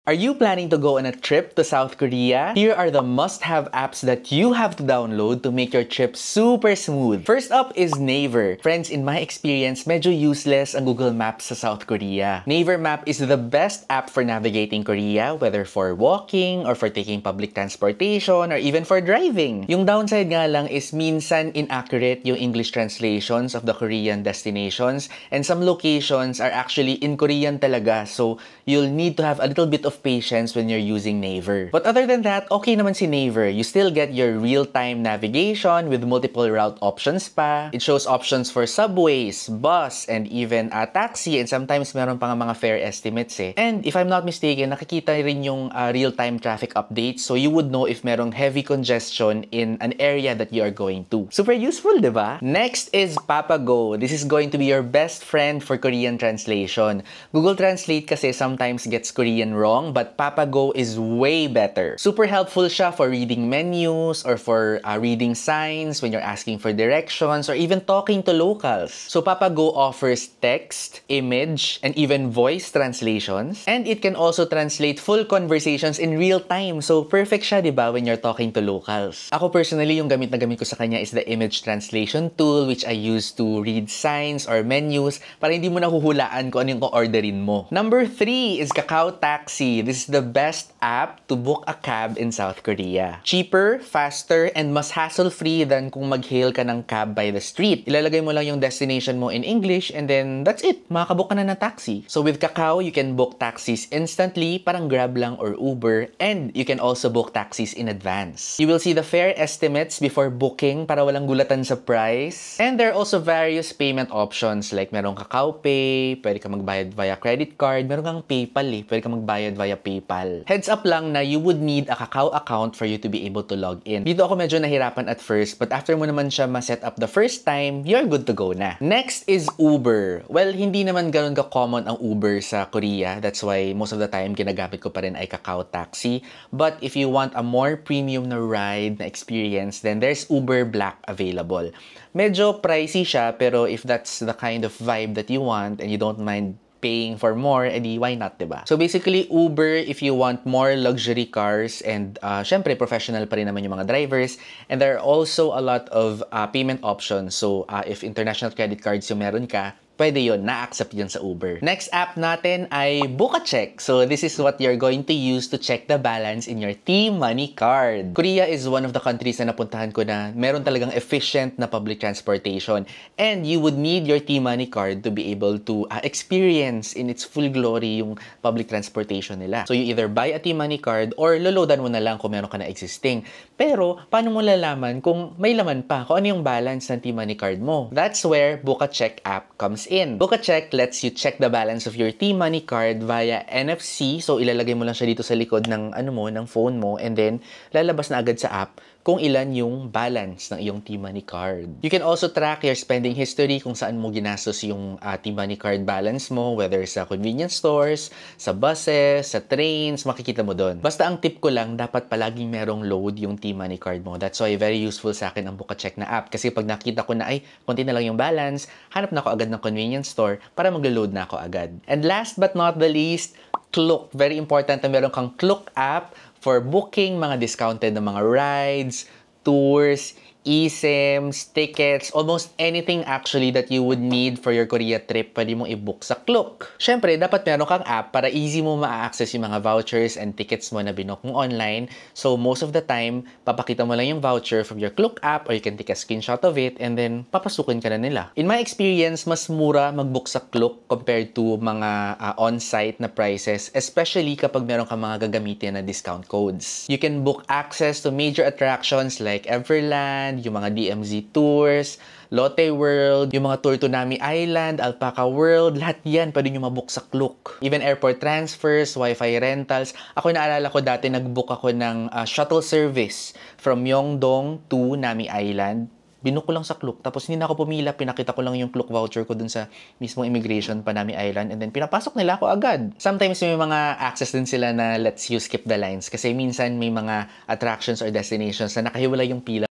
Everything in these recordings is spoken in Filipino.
Are you planning to go on a trip to South Korea? Here are the must-have apps that you have to download to make your trip super smooth. First up is Naver. Friends, in my experience, medyo useless ang Google Maps sa South Korea. Naver Map is the best app for navigating Korea, whether for walking or for taking public transportation or even for driving. Yung downside nga lang is minsan inaccurate yung English translations of the Korean destinations, and some locations are actually in Korean talaga, so you'll need to have a little bit of patience when you're using Naver. But other than that, okay naman si Naver. You still get your real-time navigation with multiple route options pa. It shows options for subways, bus, and even a taxi, and sometimes meron pa nga mga fare estimates eh. And if I'm not mistaken, nakikita rin yung real-time traffic updates, so you would know if merong heavy congestion in an area that you are going to. Super useful, di ba? Next is Papago. This is going to be your best friend for Korean translation. Google Translate kasi sometimes gets Korean wrong, but Papago is way better. Super helpful siya for reading menus or for reading signs when you're asking for directions or even talking to locals. So Papago offers text, image, and even voice translations. And it can also translate full conversations in real time. So perfect siya, di ba, when you're talking to locals. Ako personally, yung gamit na gamit ko sa kanya is the image translation tool, which I use to read signs or menus para hindi mo nahuhulaan kung ano yung orderin mo. Number 3 is Kakao Taxi. This is the best app to book a cab in South Korea. Cheaper, faster, and mas hassle-free than kung mag-hail ka ng cab by the street. Ilalagay mo lang yung destination mo in English and then that's it. Makakabook ka na ng taxi. So with Kakao, you can book taxis instantly, parang Grab lang or Uber, and you can also book taxis in advance. You will see the fare estimates before booking para walang gulatan sa price. And there are also various payment options like merong Kakao Pay, pwede ka magbayad via credit card, meron kang PayPal eh, pwede ka magbayad via PayPal. Heads up lang na you would need a Kakao account for you to be able to log in. Dito ako medyo nahirapan at first, but after mo naman siya ma-set up the first time, you're good to go na. Next is Uber. Well, hindi naman ganun ka-common ang Uber sa Korea. That's why most of the time ginagamit ko pa rin ay Kakao Taxi. But if you want a more premium na ride, na experience, then there's Uber Black available. Medyo pricey siya, pero if that's the kind of vibe that you want and you don't mind paying for more, edi why not, diba? So basically, Uber, if you want more luxury cars and syempre, professional pa rin naman yung mga drivers, and there are also a lot of payment options. So if international credit cards yung meron ka, pwede yun, na-accept yun sa Uber. Next app natin ay Bokacheck. So this is what you're going to use to check the balance in your T-Money card. Korea is one of the countries na napuntahan ko na meron talagang efficient na public transportation. And you would need your T-Money card to be able to experience in its full glory yung public transportation nila. So you either buy a T-Money card or loloadan mo na lang kung meron ka na existing. Pero, paano mo lalaman kung may laman pa? Kung ano yung balance ng T-Money card mo? That's where Bokacheck app comes in. Bokacheck lets you check the balance of your T-Money card via NFC. So, ilalagay mo lang siya dito sa likod ng, ng phone mo, and then, lalabas na agad sa app kung ilan yung balance ng iyong T-Money card. You can also track your spending history kung saan mo ginastos yung T-Money card balance mo, whether sa convenience stores, sa buses, sa trains, makikita mo doon. Basta ang tip ko lang, dapat palaging merong load yung T-Money card mo. That's why very useful sa akin ang Bokacheck na app. Kasi pag nakita ko na, ay, konti na lang yung balance, hanap na ako agad ng convenience store para mag-load na ako agad. And last but not the least, Klook. Very important na meron kang Klook app for booking mga discounted na mga rides, tours, eSIMs, tickets, almost anything actually that you would need for your Korea trip, pwede mong i-book sa Klook. Syempre, dapat meron kang app para easy mo ma-access yung mga vouchers and tickets mo na binook mo online. So, most of the time, papakita mo lang yung voucher from your Klook app or you can take a screenshot of it and then papasukin ka na nila. In my experience, mas mura mag-book sa Klook compared to mga on-site na prices, especially kapag meron kang mga gagamitin na discount codes. You can book access to major attractions like Everland, yung mga DMZ tours, Lotte World, yung mga tour to Nami Island, Alpaca World, lahat yan pwede nyo mabook sa Klook. Even airport transfers, wifi rentals. Ako naalala ko dati nag-book ako ng shuttle service from Myeongdong to Nami Island. Binook ko lang sa Klook. Tapos hindi na ako pumila. Pinakita ko lang yung Klook voucher ko dun sa mismong immigration pa Nami Island. And then pinapasok nila ako agad. Sometimes may mga access din sila na lets you skip the lines. Kasi minsan may mga attractions or destinations na nakahiwalay yung pila.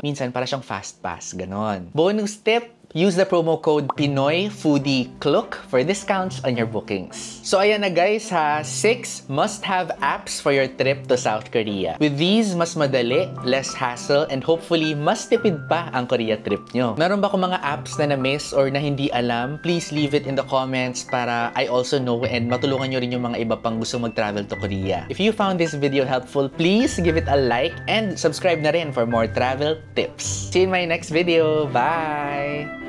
Minsan para siyang fast pass, ganon. Bonus tip, use the promo code PinoyFoodieClook for discounts on your bookings. So ayan na guys ha, 6 must-have apps for your trip to South Korea. With these, mas madali, less hassle, and hopefully mas tipid pa ang Korea trip nyo. Meron ba kung mga apps na na-miss or na hindi alam? Please leave it in the comments para I also know and matulungan nyo rin yung mga iba pang gusto mag-travel to Korea. If you found this video helpful, please give it a like and subscribe na rin for more travel tips. See you in my next video. Bye!